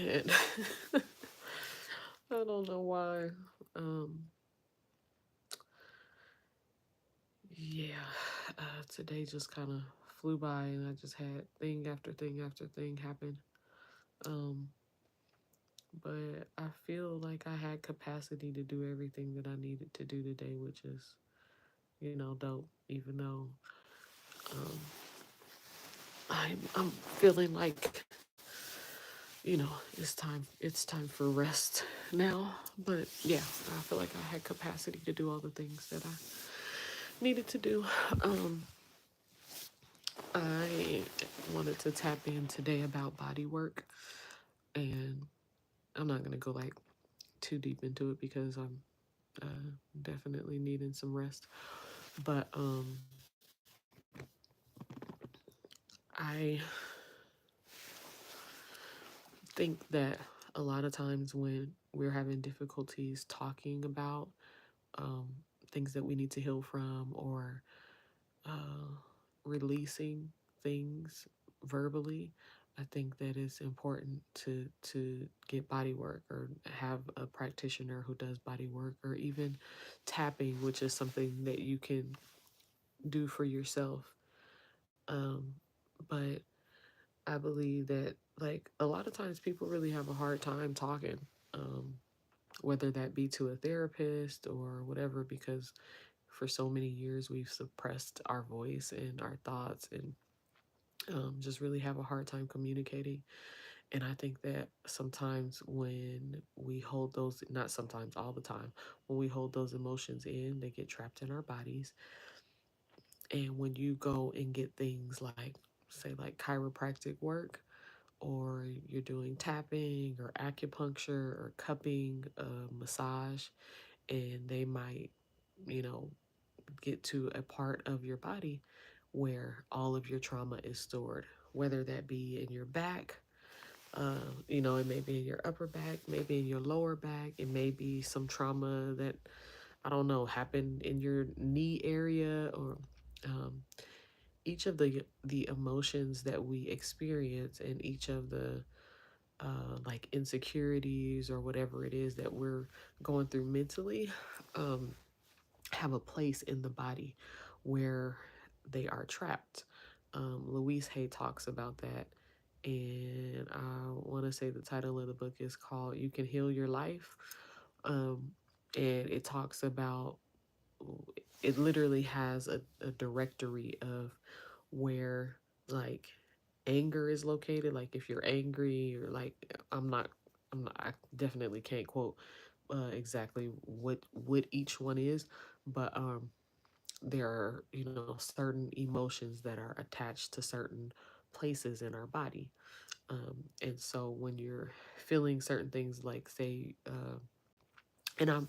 And I don't know why. Um, yeah, today just kind of flew by, and I just had thing after thing after thing happen. Um, but I feel like I had capacity to do everything that I needed to do today, which is, dope. Even though um, I'm feeling like, it's time for rest now. But yeah, I feel like I had capacity to do all the things that I needed to do. Um, I wanted to tap in today about body work, and I'm not gonna go like too deep into it because I'm definitely needing some rest. But I think that a lot of times when we're having difficulties talking about um, things that we need to heal from, or uh, releasing things verbally, I think that it's important to get body work, or have a practitioner who does body work, or even tapping, which is something that you can do for yourself. Um, but I believe that, like, a lot of times people really have a hard time talking, um, whether that be to a therapist or whatever, because for so many years we've suppressed our voice and our thoughts, and just really have a hard time communicating. And I think that sometimes when we hold those, not sometimes, all the time, when we hold those emotions in, they get trapped in our bodies. And when you go and get things like, say, like chiropractic work, or you're doing tapping or acupuncture or cupping, massage, and they might, you know, get to a part of your body where all of your trauma is stored, whether that be in your back, it may be in your upper back, maybe in your lower back, it may be some trauma that, I don't know, happened in your knee area, or um, each of the emotions that we experience, and each of the like insecurities or whatever it is that we're going through mentally, um, have a place in the body where they are trapped. Louise Hay talks about that. And I want to say the title of the book is called You Can Heal Your Life. Um, and it talks about, it literally has a directory of where, like, anger is located. Like if you're angry, or like, I definitely can't quote exactly what each one is, but there are, certain emotions that are attached to certain places in our body. And so when you're feeling certain things, like, say, and I'm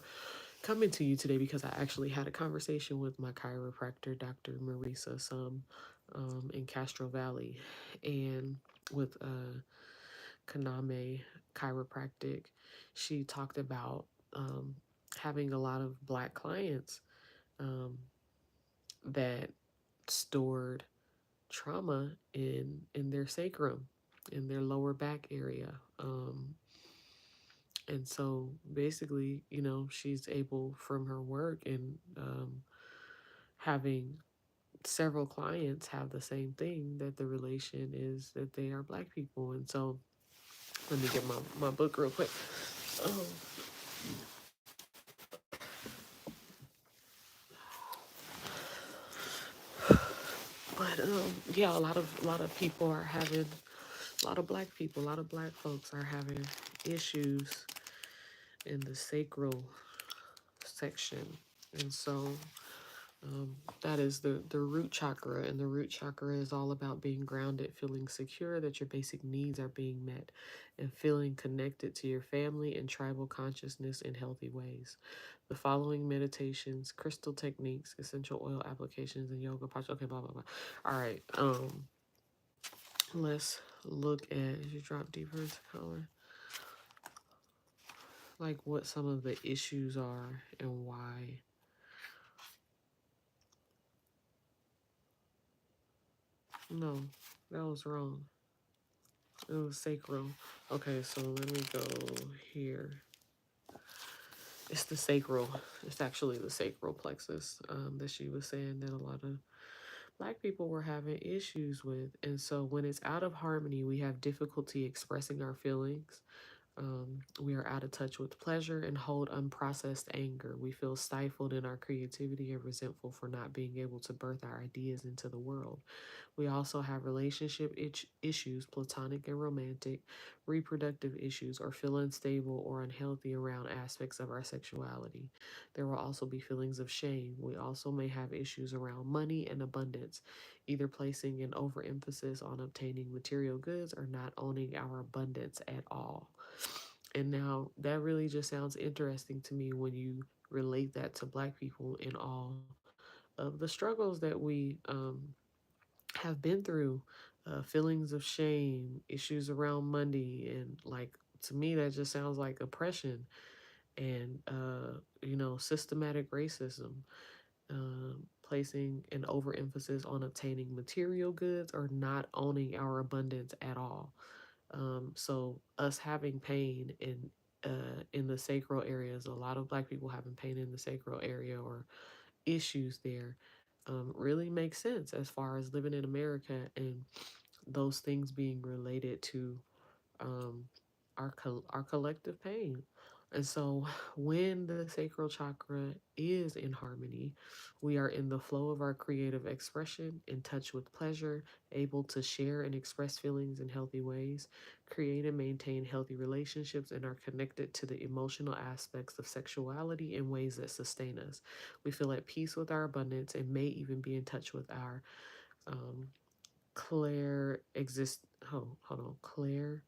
coming to you today because I actually had a conversation with my chiropractor, Dr. Marisa Sum, in Castro Valley, and with Kaname Chiropractic. She talked about having a lot of Black clients um, that stored trauma in their sacrum, in their lower back area. And so basically, she's able, from her work and having several clients have the same thing, that the relation is that they are Black people. And so let me get my book real quick. Um, but yeah, a lot of people are having, a lot of Black people, a lot of Black folks are having issues in the sacral section. And so that is the root chakra, and the root chakra is all about being grounded, feeling secure that your basic needs are being met, and feeling connected to your family and tribal consciousness in healthy ways. The following meditations, crystal techniques, essential oil applications, and yoga posture. Okay, blah blah blah. All right. Let's look at, as you drop deeper into color, like what some of the issues are and why. No, that was wrong. It was sacral. Okay, so let me go here. It's the sacral. It's actually the sacral plexus that she was saying that a lot of Black people were having issues with. And so when it's out of harmony, we have difficulty expressing our feelings. We are out of touch with pleasure and hold unprocessed anger. We feel stifled in our creativity and resentful for not being able to birth our ideas into the world. We also have relationship issues, platonic and romantic, reproductive issues, or feel unstable or unhealthy around aspects of our sexuality. There will also be feelings of shame. We also may have issues around money and abundance, either placing an overemphasis on obtaining material goods or not owning our abundance at all. And now that really just sounds interesting to me when you relate that to Black people and all of the struggles that we have been through, feelings of shame, issues around money, and like to me that just sounds like oppression and systematic racism, placing an overemphasis on obtaining material goods or not owning our abundance at all. So us having pain in the sacral areas, a lot of Black people having pain in the sacral area or issues there, really makes sense as far as living in America and those things being related to um, our collective pain. And so when the sacral chakra is in harmony, we are in the flow of our creative expression, in touch with pleasure, able to share and express feelings in healthy ways, create and maintain healthy relationships, and are connected to the emotional aspects of sexuality in ways that sustain us. We feel at peace with our abundance and may even be in touch with our um, clair exist. Oh, hold on, clairentience,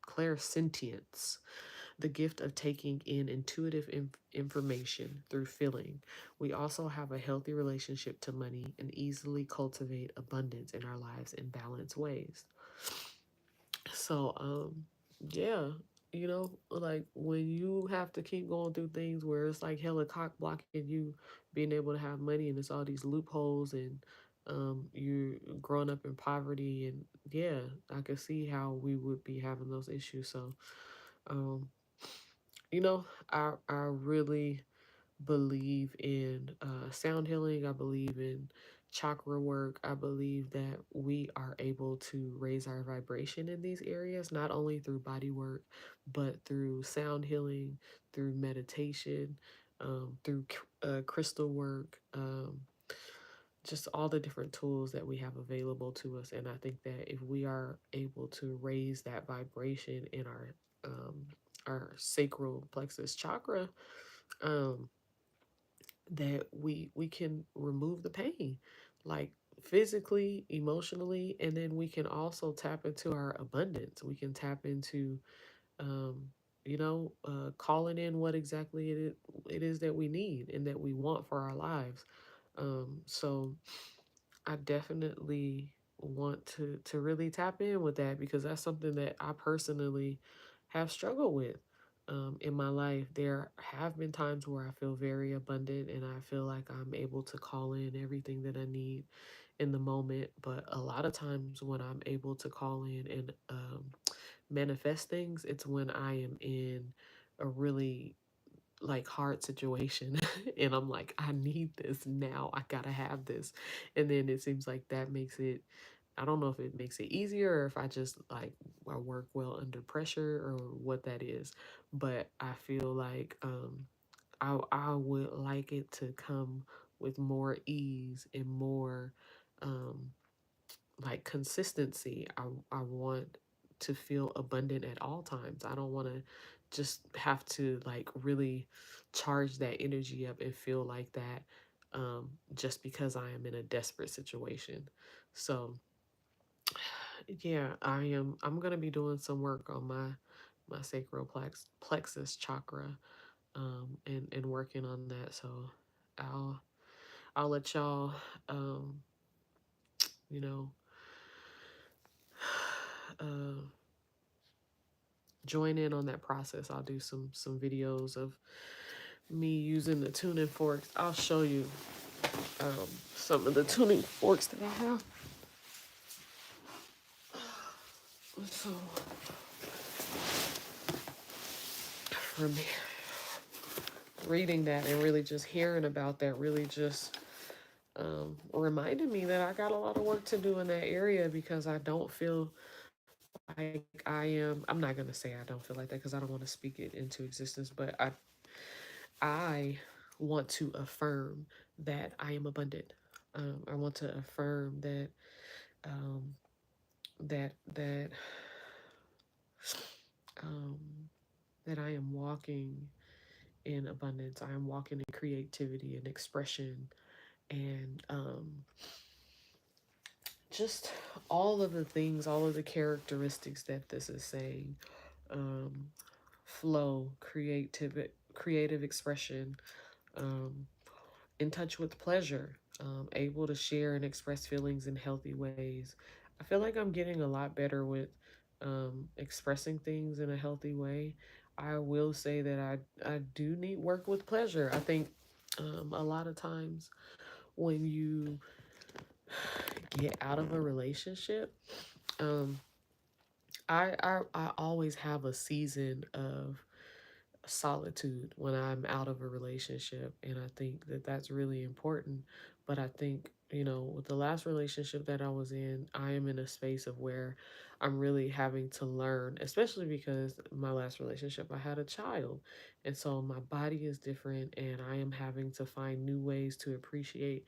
clairsentience, the gift of taking in intuitive information through feeling. We also have a healthy relationship to money and easily cultivate abundance in our lives in balanced ways. So, yeah, like when you have to keep going through things where it's like hella cock blocking you being able to have money and it's all these loopholes and you're growing up in poverty and yeah, I could see how we would be having those issues. So, um, I really believe in sound healing. I believe in chakra work. I believe that we are able to raise our vibration in these areas, not only through body work, but through sound healing, through meditation, through crystal work, just all the different tools that we have available to us. And I think that if we are able to raise that vibration in our sacral plexus chakra, um, that we can remove the pain, like physically, emotionally, and then we can also tap into our abundance. We can tap into um, calling in what exactly it is that we need and that we want for our lives. So I definitely want to really tap in with that because that's something that I personally have struggled with in my life. There have been times where I feel very abundant and I feel like I'm able to call in everything that I need in the moment. But a lot of times when I'm able to call in and manifest things, it's when I am in a really like hard situation and I'm like, I need this now. I gotta have this. And then it seems like that makes it, I don't know if it makes it easier or if I just like I work well under pressure or what that is. But I feel like I would like it to come with more ease and more um like consistency. I want to feel abundant at all times. I don't want to just have to like really charge that energy up and feel like that just because I am in a desperate situation. So yeah, I'm gonna be doing some work on my sacral plexus chakra and working on that. So I'll I'll let y'all um, you know uh join in on that process. I'll do some videos of me using the tuning forks. I'll show you some of the tuning forks that I have. So for me, reading that and really just hearing about that really just reminded me that I got a lot of work to do in that area because I don't feel like I am. I'm not gonna say I don't feel like that because I don't want to speak it into existence, but I want to affirm that I am abundant. I want to affirm that um, that um, that I am walking in abundance. I am walking in creativity and expression and just all of the things, all of the characteristics that this is saying. Um, Flow, creative expression, um, in touch with pleasure, able to share and express feelings in healthy ways. I feel like I'm getting a lot better with expressing things in a healthy way. I will say that I do need work with pleasure. I think a lot of times when you get out of a relationship, um, I always have a season of solitude when I'm out of a relationship. And I think that that's really important. But I think, with the last relationship that I was in, I am in a space of where I'm really having to learn, especially because my last relationship, I had a child. And so my body is different, and I am having to find new ways to appreciate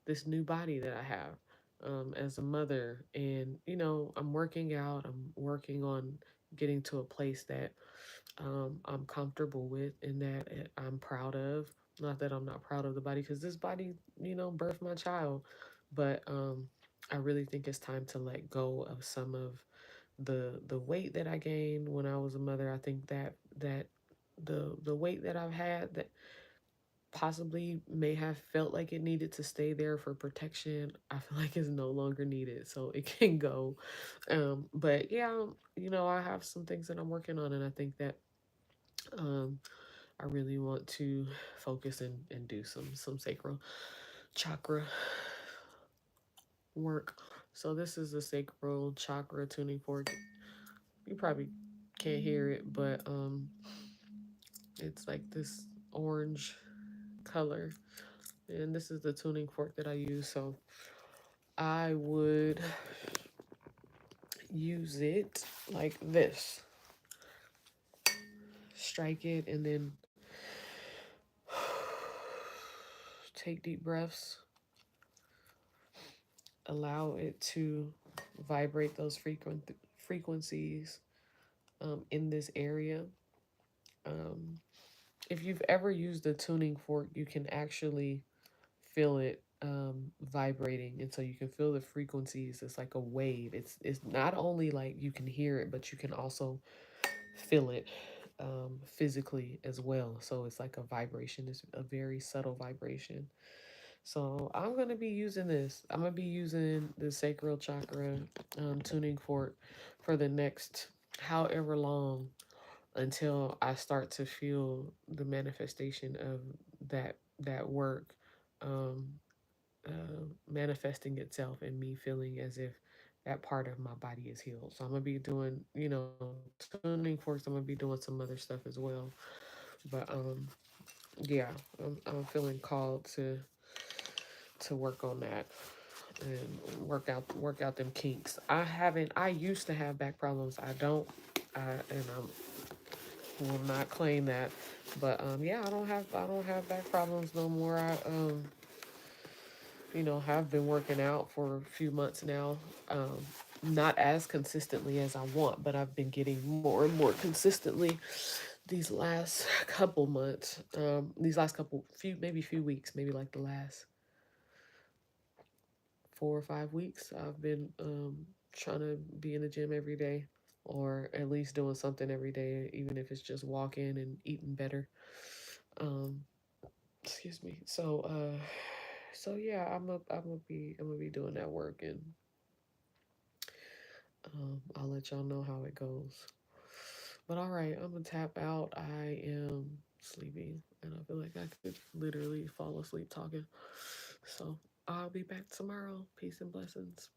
this new body that I have. As a mother, and I'm working out, I'm working on getting to a place that I'm comfortable with and that I'm proud of. Not that I'm not proud of the body, because this body, birthed my child. But I really think it's time to let go of some of the weight that I gained when I was a mother. I think that the weight that I've had that possibly may have felt like it needed to stay there for protection, I feel like is no longer needed, so it can go. But yeah, I have some things that I'm working on, and I think that um, I really want to focus and do some sacral chakra work. So this is the sacral chakra tuning fork. You probably can't hear it, but it's like this orange color, and this is the tuning fork that I use. So I would use it like this. Strike it and then take deep breaths. Allow it to vibrate those frequencies in this area. Um, if you've ever used a tuning fork, you can actually feel it vibrating, and so you can feel the frequencies. It's like a wave. It's not only like you can hear it, but you can also feel it physically as well. So it's like a vibration. It's a very subtle vibration. So I'm gonna be using this. I'm gonna be using the sacral chakra tuning fork for the next however long until I start to feel the manifestation of that work um, manifesting itself and me feeling as if that part of my body is healed. So I'm gonna be doing, tuning forks. I'm gonna be doing some other stuff as well. But yeah, I'm feeling called to work on that and work out them kinks. I haven't. I used to have back problems. I don't. And I will not claim that. But yeah, I don't have back problems no more. I have been working out for a few months now. Um, Not as consistently as I want, but I've been getting more and more consistently these last couple months. These last couple few weeks, maybe like the last 4 or 5 weeks. I've been trying to be in the gym every day, or at least doing something every day, even if it's just walking and eating better. Um, Excuse me. So yeah, I'm gonna be doing that work, and I'll let y'all know how it goes. But all right, I'm gonna tap out. I am sleepy, and I feel like I could literally fall asleep talking. So I'll be back tomorrow. Peace and blessings.